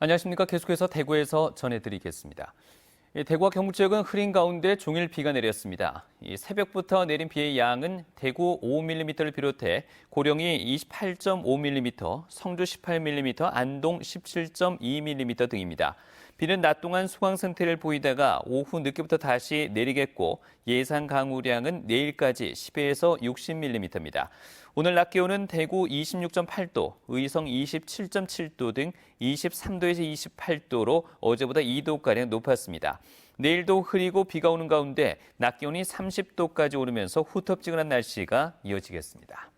안녕하십니까. 계속해서 대구에서 전해드리겠습니다. 대구와 경북 지역은 흐린 가운데 종일 비가 내렸습니다. 새벽부터 내린 비의 양은 대구 5mm를 비롯해 고령이 28.5mm, 성주 18mm, 안동 17.2mm 등입니다. 비는 낮 동안 소강 상태를 보이다가 오후 늦게부터 다시 내리겠고 예상 강우량은 내일까지 10에서 60mm입니다. 오늘 낮 기온은 대구 26.8도, 의성 27.7도 등 23도에서 28도로 어제보다 2도가량 높았습니다. 내일도 흐리고 비가 오는 가운데 낮 기온이 30도까지 오르면서 후텁지근한 날씨가 이어지겠습니다.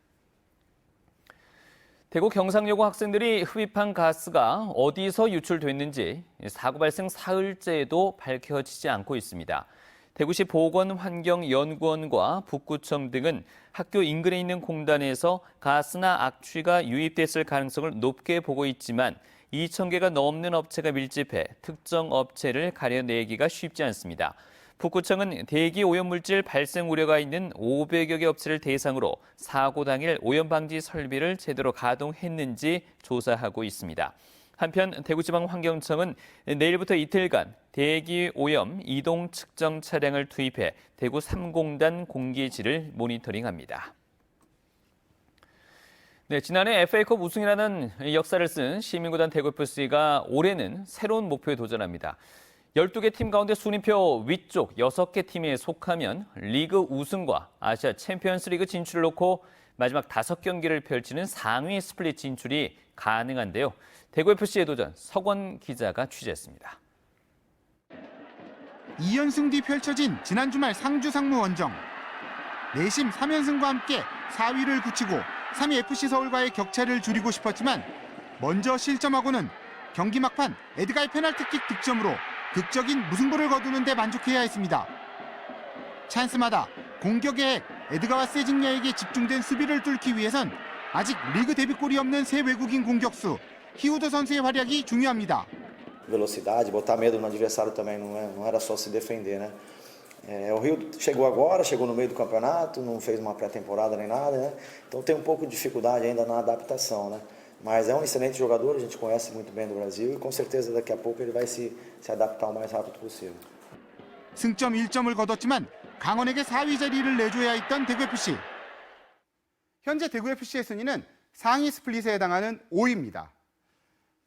대구 경상여고 학생들이 흡입한 가스가 어디서 유출됐는지 사고 발생 사흘째에도 밝혀지지 않고 있습니다. 대구시 보건환경연구원과 북구청 등은 학교 인근에 있는 공단에서 가스나 악취가 유입됐을 가능성을 높게 보고 있지만 2,000개가 넘는 업체가 밀집해 특정 업체를 가려내기가 쉽지 않습니다. 북구청은 대기 오염물질 발생 우려가 있는 500여 개 업체를 대상으로 사고 당일 오염 방지 설비를 제대로 가동했는지 조사하고 있습니다. 한편 대구지방환경청은 내일부터 이틀간 대기 오염 이동 측정 차량을 투입해 대구 3공단 공기질을 모니터링합니다. 네, 지난해 FA컵 우승이라는 역사를 쓴 시민구단 대구FC가 올해는 새로운 목표에 도전합니다. 12개 팀 가운데 순위표 위쪽 6개 팀에 속하면 리그 우승과 아시아 챔피언스 리그 진출을 놓고 마지막 5경기를 펼치는 상위 스플릿 진출이 가능한데요. 대구FC의 도전, 서건 기자가 취재했습니다. 2연승 뒤 펼쳐진 지난 주말 상주 상무 원정. 내심 3연승과 함께 4위를 굳히고 3위 FC 서울과의 격차를 줄이고 싶었지만 먼저 실점하고는 경기 막판 에드가의 페널티킥 득점으로 극적인 무승부를 거두는 데 만족해야 했습니다. 찬스마다 공격의 핵 에드가와 세징야에게 집중된 수비를 뚫기 위해선 아직 리그 데뷔골이 없는 새 외국인 공격수 히우도 선수의 활약이 중요합니다. Velocidade, botar medo no adversário também não era só se defender, né? O Rio chegou agora, chegou no meio do campeonato, não fez uma pré-temporada nem nada, né? Então tem um pouco de dificuldade ainda na adaptação, né? Mas é um excelente jogador, a gente conhece muito bem do Brasil e com certeza daqui a pouco ele vai se adaptar o mais rápido possível. 승점 1점을 거뒀지만 강원에게 4위 자리를 내줘야 했던 대구FC. 현재 대구FC의 순위는 상위 스플릿에 해당하는 5위입니다.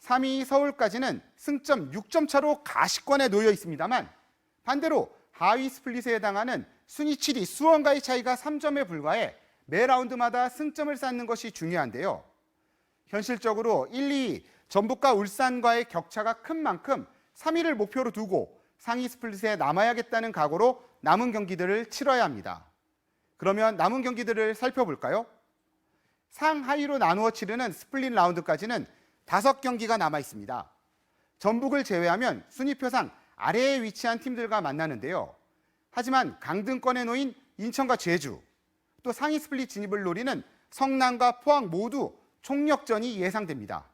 3위 서울까지는 승점 6점 차로 가시권에 놓여 있습니다만 반대로 하위 스플릿에 해당하는 순위 7위 수원과의 차이가 3점에 불과해 매 라운드마다 승점을 쌓는 것이 중요한데요. 현실적으로 1, 2위 전북과 울산과의 격차가 큰 만큼 3위를 목표로 두고 상위 스플릿에 남아야겠다는 각오로 남은 경기들을 치러야 합니다. 그러면 남은 경기들을 살펴볼까요? 상하위로 나누어 치르는 스플릿 라운드까지는 5경기가 남아 있습니다. 전북을 제외하면 순위표상 아래에 위치한 팀들과 만나는데요. 하지만 강등권에 놓인 인천과 제주, 또 상위 스플릿 진입을 노리는 성남과 포항 모두 총력전이 예상됩니다.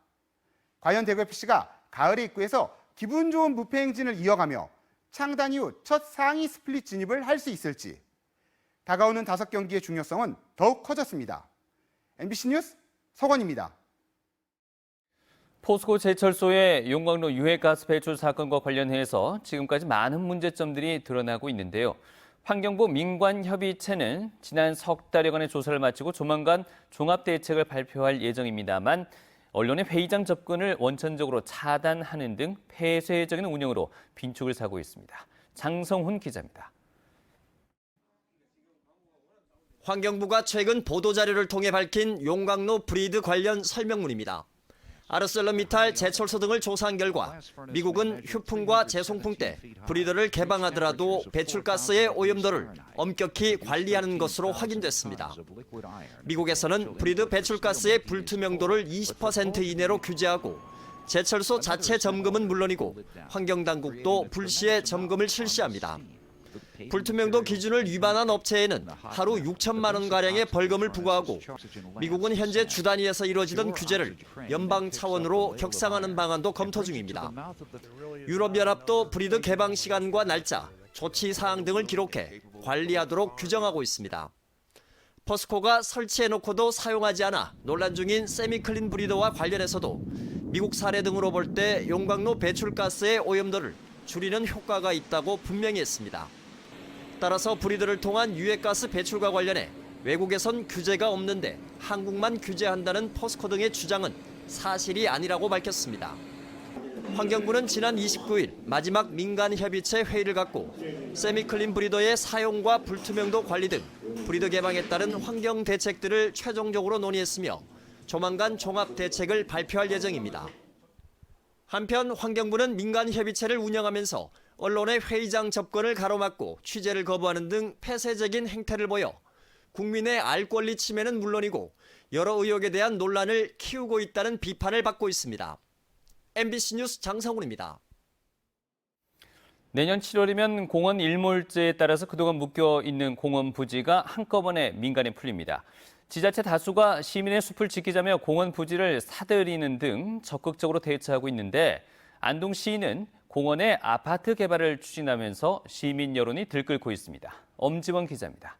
과연 대구FC가 가을의 입구에서 기분 좋은 무패 행진을 이어가며 창단 이후 첫 상위 스플릿 진입을 할 수 있을지. 다가오는 5경기의 중요성은 더욱 커졌습니다. MBC 뉴스 서건입니다. 포스코 제철소의 용광로 유해가스 배출 사건과 관련해서 지금까지 많은 문제점들이 드러나고 있는데요. 환경부 민관협의체는 지난 석 달여간의 조사를 마치고 조만간 종합대책을 발표할 예정입니다만 언론의 회의장 접근을 원천적으로 차단하는 등 폐쇄적인 운영으로 빈축을 사고 있습니다. 장성훈 기자입니다. 환경부가 최근 보도자료를 통해 밝힌 용광로 브리드 관련 설명문입니다. 아르셀러미탈 제철소 등을 조사한 결과 미국은 휴풍과 재송풍 때 브리더를 개방하더라도 배출가스의 오염도를 엄격히 관리하는 것으로 확인됐습니다. 미국에서는 브리드 배출가스의 불투명도를 20% 이내로 규제하고 제철소 자체 점검은 물론이고 환경당국도 불시에 점검을 실시합니다. 불투명도 기준을 위반한 업체에는 하루 6천만 원가량의 벌금을 부과하고 미국은 현재 주 단위에서 이루어지던 규제를 연방 차원으로 격상하는 방안도 검토 중입니다. 유럽연합도 브리드 개방 시간과 날짜, 조치 사항 등을 기록해 관리하도록 규정하고 있습니다. 포스코가 설치해놓고도 사용하지 않아 논란 중인 세미클린 브리더와 관련해서도 미국 사례 등으로 볼 때 용광로 배출가스의 오염도를 줄이는 효과가 있다고 분명히 했습니다. 따라서 브리더를 통한 유해가스 배출과 관련해 외국에선 규제가 없는데 한국만 규제한다는 포스코 등의 주장은 사실이 아니라고 밝혔습니다. 환경부는 지난 29일 마지막 민간협의체 회의를 갖고 세미클린 브리더의 사용과 불투명도 관리 등 브리더 개방에 따른 환경 대책들을 최종적으로 논의했으며 조만간 종합 대책을 발표할 예정입니다. 한편 환경부는 민간협의체를 운영하면서 언론의 회의장 접근을 가로막고 취재를 거부하는 등 폐쇄적인 행태를 보여 국민의 알 권리 침해는 물론이고 여러 의혹에 대한 논란을 키우고 있다는 비판을 받고 있습니다. MBC 뉴스 장성훈입니다. 내년 7월이면 공원 일몰제에 따라서 그동안 묶여 있는 공원 부지가 한꺼번에 민간에 풀립니다. 지자체 다수가 시민의 숲을 지키자며 공원 부지를 사들이는 등 적극적으로 대처하고 있는데 안동시는 공원의 아파트 개발을 추진하면서 시민 여론이 들끓고 있습니다. 엄지원 기자입니다.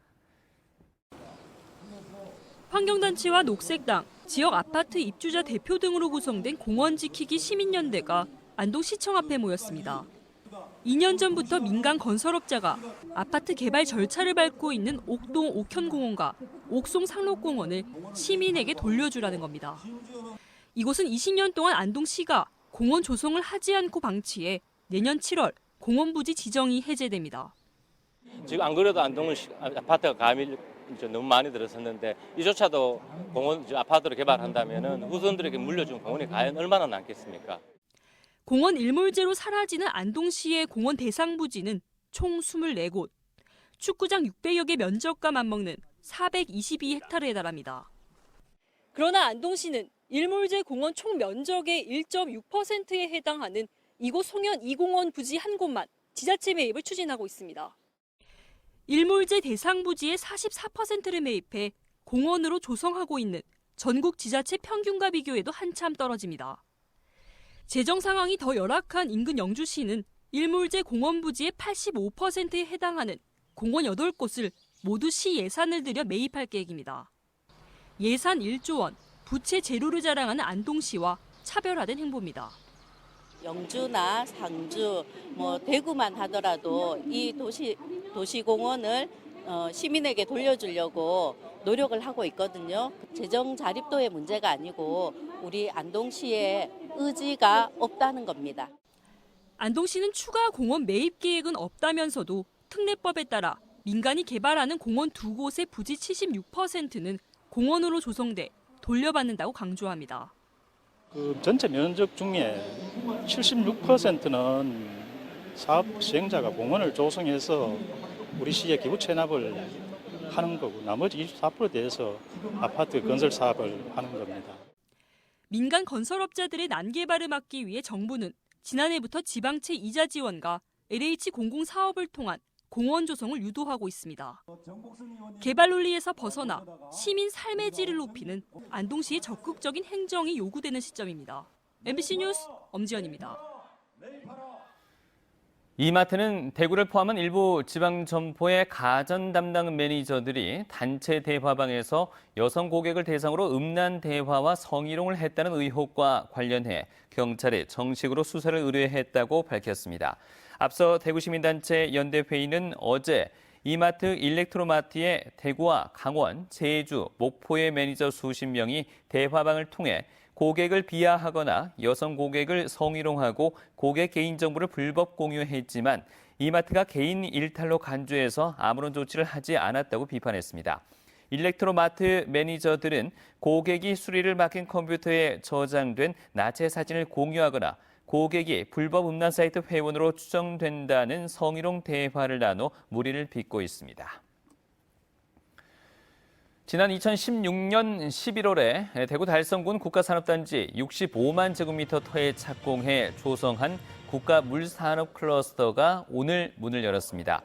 환경단체와 녹색당, 지역 아파트 입주자 대표 등으로 구성된 공원 지키기 시민연대가 안동시청 앞에 모였습니다. 2년 전부터 민간 건설업자가 아파트 개발 절차를 밟고 있는 옥동 옥현공원과 옥송 상록공원을 시민에게 돌려주라는 겁니다. 이곳은 20년 동안 안동시가 공원 조성을 하지 않고 방치해 내년 7월 공원 부지 지정이 해제됩니다. 지금 안 그래도 안동은 아파트가 감이 너무 많이 들어섰는데 이조차도 공원 아파트로 개발한다면 후손들에게 물려준 공원이 과연 얼마나 남겠습니까? 공원 일몰제로 사라지는 안동시의 공원 대상 부지는 총 24곳, 축구장 600여 개 면적과 맞먹는 422헥타르에 달합니다. 그러나 안동시는 일몰제 공원 총 면적의 1.6%에 해당하는 이곳 송현 2공원 부지 한 곳만 지자체 매입을 추진하고 있습니다. 일몰제 대상 부지의 44%를 매입해 공원으로 조성하고 있는 전국 지자체 평균과 비교해도 한참 떨어집니다. 재정 상황이 더 열악한 인근 영주시는 일몰제 공원 부지의 85%에 해당하는 공원 8곳을 모두 시 예산을 들여 매입할 계획입니다. 예산 1조 원, 부채 제로를 자랑하는 안동시와 차별화된 행보입니다. 영주나 상주, 대구만 하더라도 이 도시공원을 시민에게 돌려주려고 노력을 하고 있거든요. 재정 자립도의 문제가 아니고 우리 안동시의 의지가 없다는 겁니다. 안동시는 추가 공원 매입 계획은 없다면서도 특례법에 따라 민간이 개발하는 공원 2곳의 부지 76%는 공원으로 조성돼 돌려받는다고 강조합니다. 전체 면적 중에 76%는 사업 시행자가 공원을 조성해서 우리 시에 기부 체납을 하는 거고 나머지 24%에 대해서 아파트 건설 사업을 하는 겁니다. 민간 건설업자들의 난개발을 막기 위해 정부는 지난해부터 지방채 이자 지원과 LH 공공사업을 통한 공원 조성을 유도하고 있습니다. 개발 논리에서 벗어나 시민 삶의 질을 높이는 안동시의 적극적인 행정이 요구되는 시점입니다. MBC 뉴스 엄지연입니다. 이마트는 대구를 포함한 일부 지방 점포의 가전 담당 매니저들이 단체 대화방에서 여성 고객을 대상으로 음란 대화와 성희롱을 했다는 의혹과 관련해 경찰에 정식으로 수사를 의뢰했다고 밝혔습니다. 앞서 대구시민단체 연대회의는 어제 이마트 일렉트로마트의 대구와 강원, 제주, 목포의 매니저 수십 명이 대화방을 통해 고객을 비하하거나 여성 고객을 성희롱하고 고객 개인정보를 불법 공유했지만 이마트가 개인 일탈로 간주해서 아무런 조치를 하지 않았다고 비판했습니다. 일렉트로마트 매니저들은 고객이 수리를 맡긴 컴퓨터에 저장된 나체 사진을 공유하거나 고객이 불법 음란 사이트 회원으로 추정된다는 성희롱 대화를 나눠 물의를 빚고 있습니다. 지난 2016년 11월에 대구 달성군 국가산업단지 65만 제곱미터 터에 착공해 조성한 국가물산업 클러스터가 오늘 문을 열었습니다.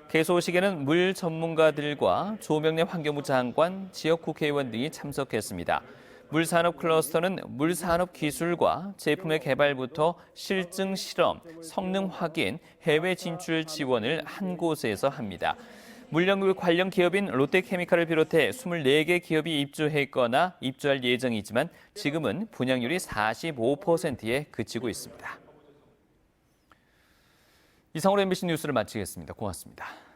개소식에는 물 전문가들과 조명래 환경부 장관, 지역 국회의원 등이 참석했습니다. 물산업 클러스터는 물산업 기술과 제품의 개발부터 실증 실험, 성능 확인, 해외 진출 지원을 한 곳에서 합니다. 물류 관련 기업인 롯데케미칼을 비롯해 24개 기업이 입주했거나 입주할 예정이지만 지금은 분양률이 45%에 그치고 있습니다. 이상으로 MBC 뉴스를 마치겠습니다. 고맙습니다.